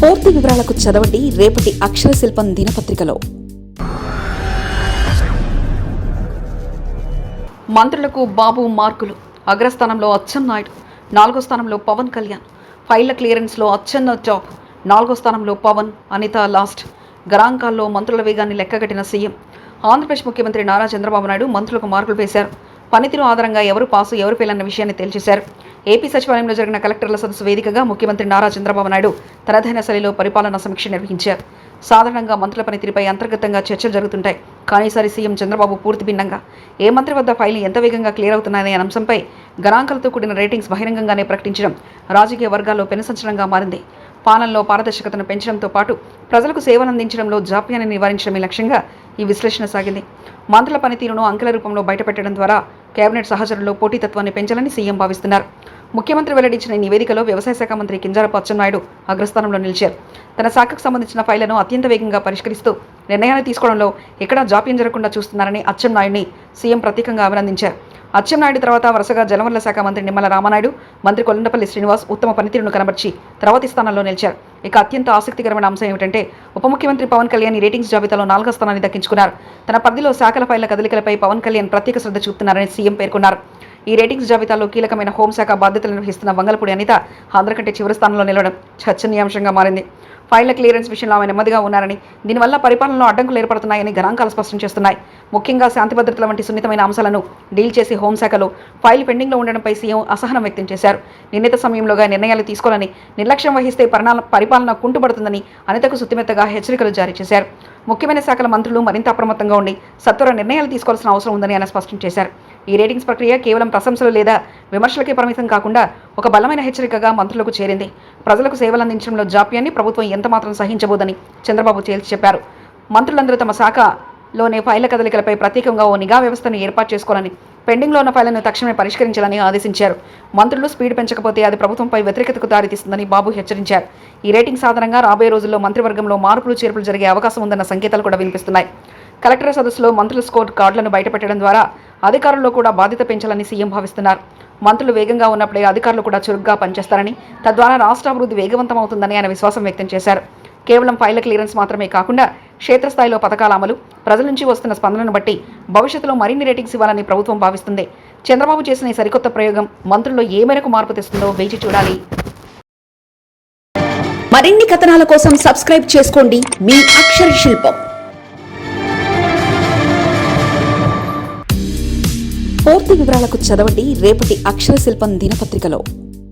పూర్తి వివరాలకు చదవండి రేపటి అక్షర శిల్పం దినపత్రికలో. మంత్రులకు బాబు మార్కులు. అగ్రస్థానంలో అచ్చెన్నాయుడు, 4వ స్థానంలో పవన్ కళ్యాణ్. ఫైళ్ల క్లియరెన్స్లో అచ్చెన్న టాప్, 4వ స్థానంలో పవన్, అనిత లాస్ట్. గణాంకాల్లో మంత్రుల వేగాన్ని లెక్కగట్టిన సీఎం. ఆంధ్రప్రదేశ్ ముఖ్యమంత్రి నారా చంద్రబాబు నాయుడు మంత్రులకు మార్కులు వేశారు. పనితీరు ఆధారంగా ఎవరు పాసు ఎవరు ఫెయిల్ అన్న విషయాన్ని తేల్చేశారు. ఏపీ సచివాలయంలో జరిగిన కలెక్టర్ల సదస్సు వేదికగా ముఖ్యమంత్రి నారా చంద్రబాబు నాయుడు తనదైన శైలిలో పరిపాలనా సమీక్ష నిర్వహించారు. సాధారణంగా మంత్రుల పనితీరుపై అంతర్గతంగా చర్చలు జరుగుతుంటాయి. కానీ ఈసారి సీఎం చంద్రబాబు పూర్తి భిన్నంగా ఏ మంత్రి వద్ద ఫైళ్లు ఎంత వేగంగా క్లియర్ అవుతున్నాయనే అంశంపై గణాంకాలతో కూడిన రేటింగ్స్ బహిరంగంగానే ప్రకటించడం రాజకీయ వర్గాల్లో పెనుసంచలనంగా మారింది. పాలనలో పారదర్శకతను పెంచడంతో పాటు ప్రజలకు సేవలందించడంలో జాప్యాన్ని నివారించడమే లక్ష్యంగా ఈ విశ్లేషణ సాగింది. మంత్రుల పనితీరును అంకెల రూపంలో బయటపెట్టడం ద్వారా కేబినెట్ సహచరుల్లో పోటీతత్వాన్ని పెంచాలని సీఎం భావిస్తున్నారు. ముఖ్యమంత్రి వెల్లడించిన ఈ నివేదికలో వ్యవసాయ శాఖ మంత్రి కింజరాపు అచ్చెన్నాయుడు అగ్రస్థానంలో నిలిచారు. తన శాఖకు సంబంధించిన ఫైళ్లను అత్యంత వేగంగా పరిష్కరిస్తూ నిర్ణయాలు తీసుకోవడంలో ఎక్కడా జాప్యం జరగకుండా చూస్తున్నారని అచ్చెన్నాయుడిని సీఎం ప్రత్యేకంగా అభినందించారు. అచ్చెన్నాయుడు తర్వాత వరుసగా జలవనరుల శాఖ మంత్రి నిమ్మల రామానాయుడు, మంత్రి కొల్లంపల్లి శ్రీనివాస్ ఉత్తమ పనితీరును కనబర్చి తర్వాతి స్థానంలో నిలిచారు. ఇక అత్యంత ఆసక్తికరమైన అంశం ఏమిటంటే ఉప ముఖ్యమంత్రి పవన్ కళ్యాణ్ రేటింగ్స్ జాబితాలో 4వ స్థానాన్ని దక్కించుకున్నారు. తన పరిధిలో శాఖల ఫైళ్ల కదలికలపై పవన్ కళ్యాణ్ ప్రత్యేక శ్రద్ధ చూపుతున్నారని సీఎం పేర్కొన్నారు. ఈ రేటింగ్స్ జాబితాలో కీలకమైన హోంశాఖ బాధ్యతలు నిర్వహిస్తున్న వంగలపూడి అనిత అందరికంటే చివరి స్థానంలో నిలవడం చర్చనీయాంశంగా మారింది. ఫైళ్ల క్లియరెన్స్ విషయంలో ఆమె నెమ్మదిగా ఉన్నారని, దీనివల్ల పరిపాలనలో అడ్డంకులు ఏర్పడుతున్నాయని గణాంకాలు స్పష్టం చేస్తున్నాయి. ముఖ్యంగా శాంతి భద్రతల వంటి సున్నితమైన అంశాలను డీల్ చేసి హోంశాఖలో ఫైల్ పెండింగ్లో ఉండడంపై సీఎం అసహనం వ్యక్తం చేశారు. నిర్ణీత సమయంలోగా నిర్ణయాలు తీసుకోవాలని, నిర్లక్ష్యం వహిస్తే పరిపాలన కుంటుపడుతుందని అనితకు సుత్తిమెత్తగా హెచ్చరికలు జారీ చేశారు. ముఖ్యమైన శాఖల మంత్రులు మరింత అప్రమత్తంగా ఉండి సత్వర నిర్ణయాలు తీసుకోవాల్సిన అవసరం ఉందని ఆయన స్పష్టం చేశారు. ఈ రేటింగ్స్ ప్రక్రియ కేవలం ప్రశంసలు లేదా విమర్శలకే పరిమితం కాకుండా ఒక బలమైన హెచ్చరికగా మంత్రులకు చేరింది. ప్రజలకు సేవలందించడంలో జాప్యాన్ని ప్రభుత్వం ఎంతమాత్రం సహించబోదని చంద్రబాబు తేల్చి చెప్పారు. మంత్రులందరూ తమ శాఖలోనే ఫైళ్ల కదలికలపై ప్రత్యేకంగా ఓ నిఘా వ్యవస్థను ఏర్పాటు చేసుకోవాలని, పెండింగ్లో ఉన్న ఫైళ్లను తక్షణమే పరిష్కరించాలని ఆదేశించారు. మంత్రులు స్పీడ్ పెంచకపోతే అది ప్రభుత్వంపై వ్యతిరేకతకు దారితీస్తుందని బాబు హెచ్చరించారు. ఈ రేటింగ్స్ ఆధారంగా రాబోయే రోజుల్లో మంత్రివర్గంలో మార్పులు చేర్పులు జరిగే అవకాశం ఉందన్న సంకేతాలు కూడా వినిపిస్తున్నాయి. కలెక్టర్ సదస్సులో మంత్రుల స్కోర్ కార్డులను బయటపెట్టడం ద్వారా అధికారుల్లో కూడా బాధ్యత పెంచాలని సీఎం భావిస్తున్నారు. మంత్రులు వేగంగా ఉన్నప్పుడే అధికారులు కూడా చురుగ్గా పనిచేస్తారని, తద్వారా రాష్ట్ర అభివృద్ధి వేగవంతమవుతుందని ఆయన విశ్వాసం వ్యక్తం చేశారు. కేవలం ఫైళ్ల క్లియరెన్స్ మాత్రమే కాకుండా క్షేత్రస్థాయిలో పథకాల అమలు, ప్రజల నుంచి వస్తున్న స్పందనను బట్టి భవిష్యత్తులో మరిన్ని రేటింగ్స్ ఇవ్వాలని ప్రభుత్వం భావిస్తుంది. చంద్రబాబు చేసిన ఈ సరికొత్త ప్రయోగం మంత్రుల్లో ఏ మేరకు మార్పు తెస్తుందో వేచి చూడాలి. మరిన్ని కథనాల కోసం సబ్స్క్రైబ్ చేసుకోండి మీ అక్షర శిల్పం. పూర్తి వివరాలకు చదవండి రేపటి అక్షర శిల్పం దినపత్రికలో.